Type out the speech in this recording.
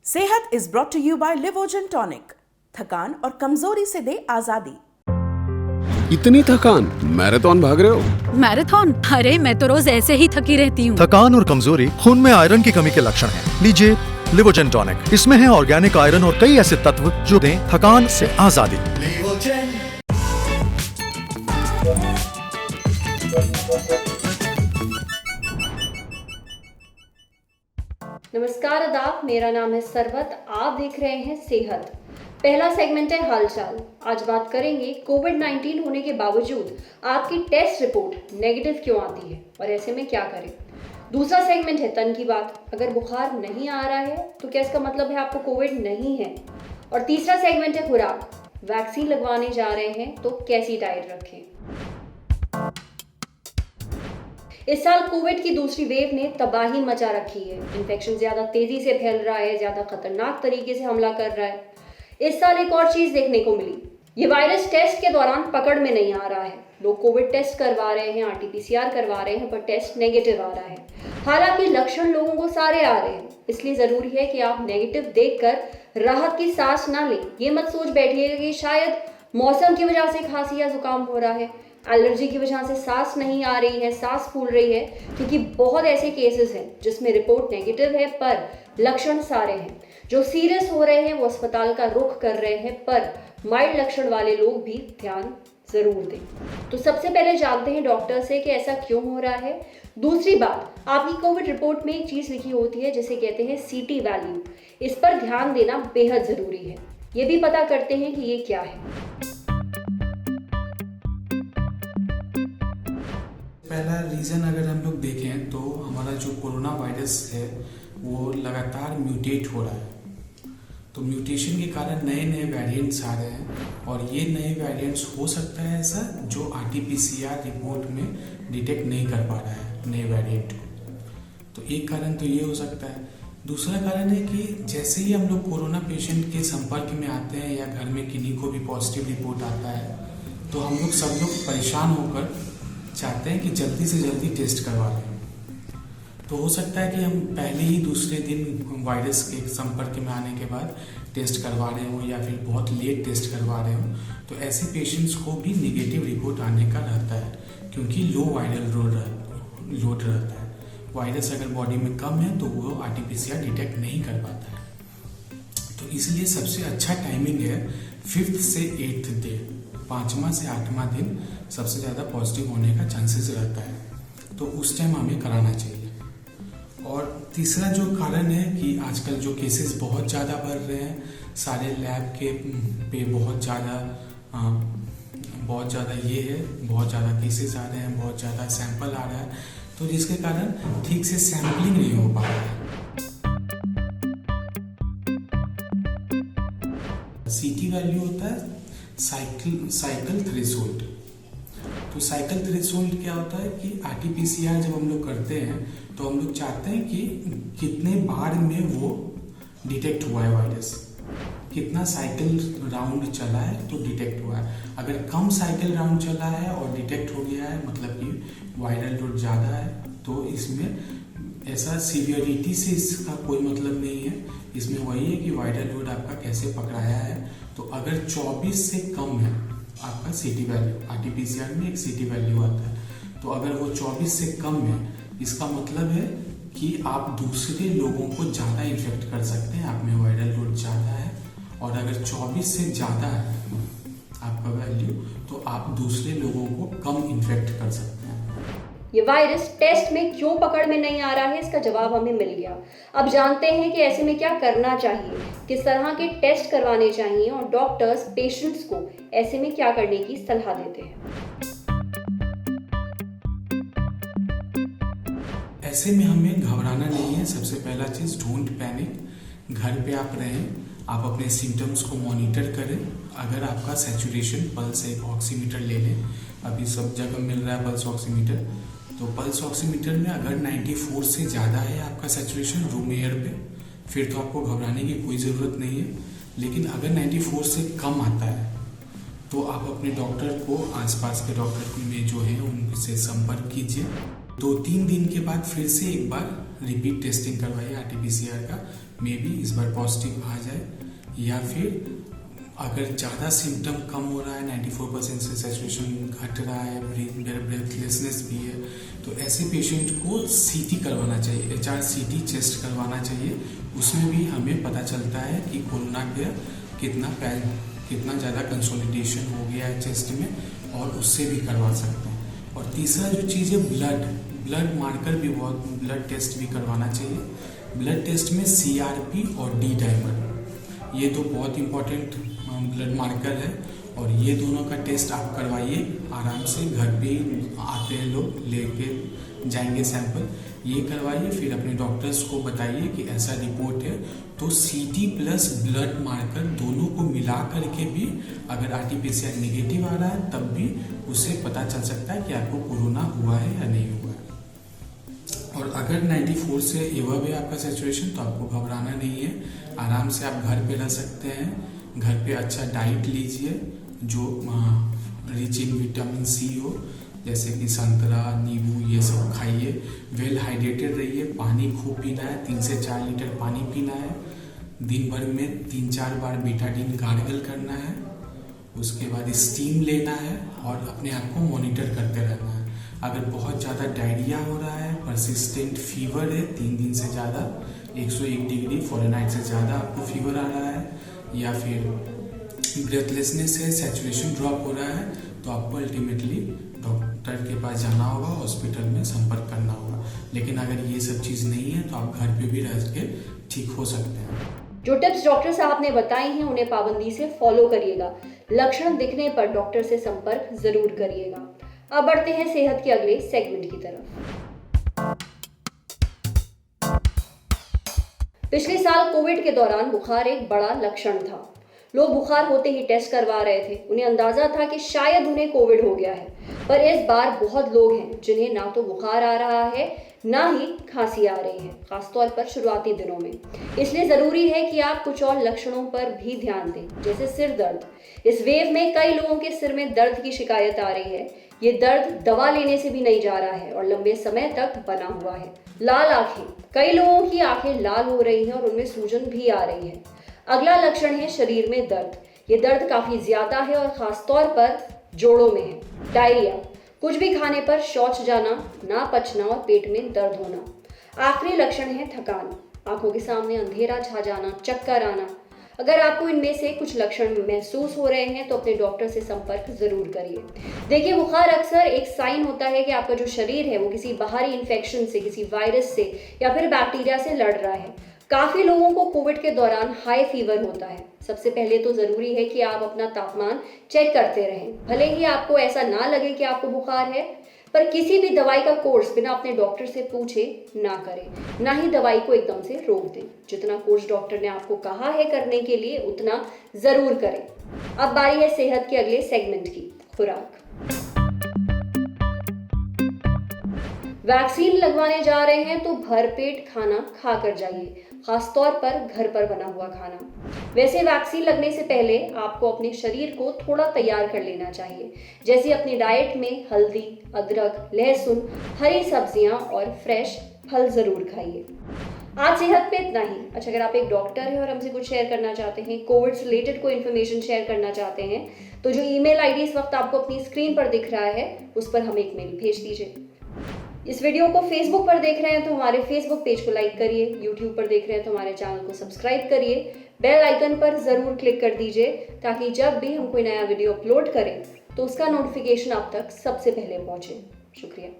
सेहत is brought to you by Livogen tonic. थकान और कमजोरी से दे आजादी। इतनी थकान, मैराथन भाग रहे हो? मैराथन? अरे मैं तो रोज ऐसे ही थकी रहती हूँ। थकान और कमजोरी खून में आयरन की कमी के लक्षण हैं। लीजिए लिवोजन टॉनिक। इसमें है ऑर्गेनिक आयरन और कई ऐसे तत्व जो दें थकान से आजादी। नमस्कार आदाब, मेरा नाम है सरबत। आप देख रहे हैं सेहत। पहला सेगमेंट है हालचाल। आज बात करेंगे कोविड-19 होने के बावजूद आपकी टेस्ट रिपोर्ट नेगेटिव क्यों आती है और ऐसे में क्या करें। दूसरा सेगमेंट है तन की बात। अगर बुखार नहीं आ रहा है तो क्या इसका मतलब है आपको कोविड नहीं है। और तीसरा सेगमेंट है खुराक। वैक्सीन लगवाने जा रहे हैं तो कैसी डाइट रखें। इस साल कोविड की दूसरी वेव ने तबाही मचा रखी है। इन्फेक्शन ज्यादा तेजी से फैल रहा है, ज्यादा खतरनाक तरीके से हमला कर रहा है। इस साल एक और चीज देखने को मिली। ये वायरस टेस्ट के दौरान पकड़ में नहीं आ रहा है। लोग कोविड टेस्ट करवा रहे हैं, RT-PCR करवा रहे हैं, पर टेस्ट नेगेटिव आ रहा है। हालांकि लक्षण लोगों को सारे आ रहे हैं, इसलिए जरूरी है कि आप नेगेटिव देखकर राहत की सांस ना लें। ये मत सोच बैठिएगा कि शायद मौसम की वजह से खांसी या जुकाम हो रहा है, एलर्जी की वजह से सांस नहीं आ रही है, सांस फूल रही है, क्योंकि बहुत ऐसे केसेस हैं जिसमें रिपोर्ट नेगेटिव है पर लक्षण सारे हैं। जो सीरियस हो रहे हैं वो अस्पताल का रुख कर रहे हैं, पर माइल्ड लक्षण वाले लोग भी ध्यान जरूर दें। तो सबसे पहले जानते हैं डॉक्टर से कि ऐसा क्यों हो रहा है। दूसरी बात, आपकी कोविड रिपोर्ट में एक चीज लिखी होती है जिसे कहते हैं CT वैल्यू। इस पर ध्यान देना बेहद जरूरी है। ये भी पता करते हैं कि ये क्या है। पहला रीज़न अगर हम लोग देखें तो हमारा जो कोरोना वायरस है वो लगातार म्यूटेट हो रहा है। तो म्यूटेशन के कारण नए नए वेरिएंट्स आ रहे हैं और ये नए वेरिएंट्स हो सकता है ऐसा जो RT-PCR रिपोर्ट में डिटेक्ट नहीं कर पा रहा है नए वेरिएंट को। तो एक कारण तो ये हो सकता है। दूसरा कारण है कि जैसे ही हम लोग कोरोना पेशेंट के संपर्क में आते हैं या घर में किन्हीं को भी पॉजिटिव रिपोर्ट आता है तो हम लोग सब लोग परेशान होकर चाहते हैं कि जल्दी से जल्दी टेस्ट करवा लें। तो हो सकता है कि हम पहले ही दूसरे दिन वायरस के संपर्क में आने के बाद टेस्ट करवा रहे हों या फिर बहुत लेट टेस्ट करवा रहे हों, तो ऐसे पेशेंट्स को भी नेगेटिव रिपोर्ट आने का रहता है, क्योंकि लो वायरल लोड रहता है। वायरस अगर बॉडी में कम है तो वो RT-PCR डिटेक्ट नहीं कर पाता है। तो इसलिए सबसे अच्छा टाइमिंग है 5th से 8th डे, 5वां से 8वां दिन सबसे ज़्यादा पॉजिटिव होने का चांसेस रहता है, तो उस टाइम हमें कराना चाहिए। और तीसरा जो कारण है कि आजकल जो केसेस बहुत ज़्यादा बढ़ रहे हैं, सारे लैब के पे बहुत ज़्यादा ये है, बहुत ज़्यादा केसेस आ रहे हैं, बहुत ज़्यादा सैंपल आ रहा है, तो जिसके कारण ठीक से सैम्पलिंग नहीं हो पा रहा है। CT वैल्यू होता है साइकिल थ्रेशोल्ड। तो साइकिल थ्रेशोल्ड क्या होता है कि RT-PCR जब हम लोग करते हैं तो हम लोग चाहते हैं कि कितने बार में वो डिटेक्ट हुआ है वायरस, कितना साइकिल राउंड चला है तो डिटेक्ट हुआ है। अगर कम साइकिल राउंड चला है और डिटेक्ट हो गया है, मतलब कि वायरल लोड ज़्यादा है, तो इसमें ऐसा सीवियरिटी से इसका कोई मतलब नहीं है। इसमें वही है कि वायरल लोड आपका कैसे पकड़ाया है। तो अगर 24 से कम है आपका CT वैल्यू, RT-PCR में एक CT वैल्यू आता है, तो अगर वो 24 से कम है, इसका मतलब है कि आप दूसरे लोगों को ज़्यादा इन्फेक्ट कर सकते हैं, आप में वायरल लोड ज़्यादा है। और अगर 24 से ज़्यादा है आपका वैल्यू, तो आप दूसरे लोगों को कम इन्फेक्ट कर सकते हैं। ये वायरस टेस्ट में क्यों पकड़ में नहीं आ रहा है, इसका जवाब हमें मिल गया। अब जानते हैं कि ऐसे में क्या करना चाहिए, किस तरह के टेस्ट करवाने चाहिए और डॉक्टर्स पेशेंट्स को ऐसे में क्या करने की सलाह देते हैं। ऐसे में हमें घबराना नहीं है। सबसे पहला चीज़, डोंट पैनिक। घर पे आप रहें, आप अपने सिम्टम्स को मॉनिटर करें। अगर आपका सैचुरेशन पल्स एक ऑक्सीमीटर ले लें, अभी सब जगह मिल रहा है पल्स ऑक्सीमीटर, तो पल्स ऑक्सीमीटर में अगर 94 से ज़्यादा है आपका सैचुरेशन रूम एयर पे, फिर तो आपको घबराने की कोई ज़रूरत नहीं है। लेकिन अगर 94 से कम आता है तो आप अपने डॉक्टर को, आसपास के डॉक्टर में जो है उनसे संपर्क कीजिए। 2-3 दिन के बाद फिर से एक बार रिपीट टेस्टिंग करवाइए RT-PCR का, मे बी इस बार पॉजिटिव आ जाए। या फिर अगर ज़्यादा सिम्टम कम हो रहा है, 94% से सैचुरेशन घट रहा है, ब्रेथलेसनेस भी है, तो ऐसे पेशेंट को CT करवाना चाहिए, HRCT चेस्ट करवाना चाहिए। उसमें भी हमें पता चलता है कि कोरोना का कितना ज़्यादा कंसोलिडेशन हो गया है चेस्ट में, और उससे भी करवा सकते हैं। और तीसरा जो चीज़ है ब्लड मार्कर भी ब्लड टेस्ट भी करवाना चाहिए। ब्लड टेस्ट में CRP और D डाइमर, ये दो बहुत इंपॉर्टेंट ब्लड मार्कर है, और ये दोनों का टेस्ट आप करवाइए आराम से। घर पे ही आते हैं लोग, लेके जाएंगे सैंपल, ये करवाइए। फिर अपने डॉक्टर्स को बताइए कि ऐसा रिपोर्ट है, तो CT प्लस ब्लड मार्कर दोनों को मिला करके भी अगर RT-PCR नेगेटिव आ रहा है, तब भी उससे पता चल सकता है कि आपको कोरोना हुआ है या नहीं हुआ है। और अगर 94 से एबव है आपका सैचुरेशन, तो आपको घबराना नहीं है, आराम से आप घर पे रह सकते हैं। घर पे अच्छा डाइट लीजिए जो रिच इन विटामिन C हो, जैसे कि संतरा, नींबू, ये सब खाइए। वेल हाइड्रेटेड रहिए, पानी खूब पीना है, 3 से 4 लीटर पानी पीना है। दिन भर में 3-4 बार बीटाडीन गार्गल करना है। उसके बाद स्टीम लेना है और अपने आप को मॉनिटर करते रहना है। अगर बहुत ज़्यादा डायरिया हो रहा है, परसिस्टेंट फीवर है 3 दिन से ज़्यादा, 101 डिग्री फ़ारेनहाइट से ज़्यादा आपको फीवर आ रहा है, या फिर ब्रेथलेसनेस है, सैचुरेशन ड्रॉप हो रहा है, तो आपको अल्टीमेटली डॉक्टर के पास जाना होगा, हॉस्पिटल में संपर्क करना होगा। लेकिन अगर ये सब चीज़ नहीं है तो आप घर पे भी रह के ठीक हो सकते हैं। जो टिप्स डॉक्टर साहब ने बताई हैं उन्हें पाबंदी से फॉलो करिएगा। लक्षण दिखने पर डॉक्टर से संपर्क जरूर करिएगा। अब बढ़ते हैं सेहत के अगले सेगमेंट की तरफ। पिछले साल कोविड के दौरान बुखार एक बड़ा लक्षण था। लोग बुखार होते ही टेस्ट करवा रहे थे। उन्हें अंदाजा था कि शायद उन्हें कोविड हो गया है, पर इस बार बहुत लोग हैं जिन्हें ना तो बुखार आ रहा है ना ही खांसी आ रही है, खासतौर पर शुरुआती दिनों में। इसलिए जरूरी है कि आप कुछ और लक्षणों पर भी ध्यान दें, जैसे सिर दर्द। इस वेव में कई लोगों के सिर में दर्द की शिकायत आ रही है। ये दर्द दवा लेने से भी नहीं जा रहा है और लंबे समय तक बना हुआ है। लाल आंखें, कई लोगों की आंखें लाल हो रही हैं और उनमें सूजन भी आ रही है। अगला लक्षण है शरीर में दर्द। ये दर्द काफी ज्यादा है और खासतौर पर जोड़ों में है। डायरिया, कुछ भी खाने पर शौच जाना, ना पचना और पेट में दर्द होना। आखिरी लक्षण है थकान, आंखों के सामने अंधेरा छा जाना, चक्कर आना। अगर आपको इनमें से कुछ लक्षण महसूस हो रहे हैं तो अपने डॉक्टर से संपर्क जरूर करिए। देखिए, बुखार अक्सर एक साइन होता है कि आपका जो शरीर है वो किसी बाहरी इन्फेक्शन से, किसी वायरस से या फिर बैक्टीरिया से लड़ रहा है। काफी लोगों को कोविड के दौरान हाई फीवर होता है। सबसे पहले तो जरूरी है कि आप अपना तापमान चेक करते रहें। भले ही आपको ऐसा ना लगे कि आपको बुखार है, पर किसी भी दवाई का कोर्स बिना अपने डॉक्टर से पूछे ना करें, ना ही दवाई को एकदम से रोक दें। जितना कोर्स डॉक्टर ने आपको कहा है करने के लिए उतना जरूर करें। अब बारी है सेहत के अगले सेगमेंट की, खुराक। वैक्सीन लगवाने जा रहे हैं तो भरपेट खाना खाकर जाइए, खासतौर पर घर पर बना हुआ खाना। वैसे वैक्सीन लगने से पहले आपको अपने शरीर को थोड़ा तैयार कर लेना चाहिए, जैसे अपनी डाइट में हल्दी, अदरक, लहसुन, हरी सब्जियां और फ्रेश फल जरूर खाइए। आज सेहत पे इतना ही। अच्छा, अगर आप एक डॉक्टर हैं और हमसे कुछ शेयर करना चाहते हैं, कोविड से रिलेटेड कोई इन्फॉर्मेशन शेयर करना चाहते हैं, तो जो ईमेल आईडी इस वक्त आपको अपनी स्क्रीन पर दिख रहा है उस पर हमें एक मेल भेज दीजिए। इस वीडियो को फेसबुक पर देख रहे हैं तो हमारे फेसबुक पेज को लाइक करिए, यूट्यूब पर देख रहे हैं तो हमारे चैनल को सब्सक्राइब करिए, बेल आइकन पर जरूर क्लिक कर दीजिए ताकि जब भी हम कोई नया वीडियो अपलोड करें तो उसका नोटिफिकेशन आप तक सबसे पहले पहुंचे। शुक्रिया।